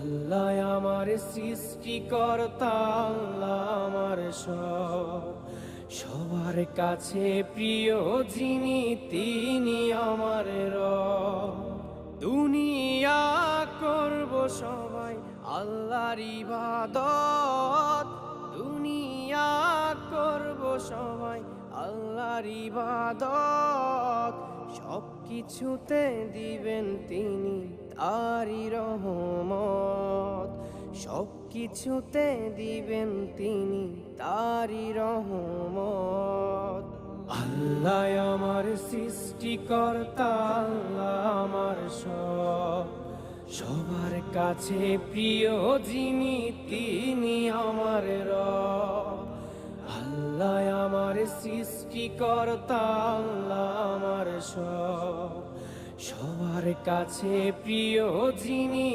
আল্লাহ আমার সৃষ্টিকর্তা, আল্লাহ আমার সব, সবার কাছে প্রিয় যিনি তিনি আমার রব। দুনিয়া করব সবাই আল্লাহর ইবাদত, দুনিয়া করব সবাই আল্লাহর ইবাদত, সব কিছুতে দিবেন তিনি তারই রহমত, সব কিছুতে দিবেন তিনি তারই রহমত। আল্লাহ আমার সৃষ্টিকর্তা, আল্লাহ আমার সব, সবার কাছে প্রিয় যিনি তিনি আমার রব। আল্লাহ আমার সৃষ্টিকর্তা, আল্লাহ আমার সব, সবার কাছে প্রিয় যিনি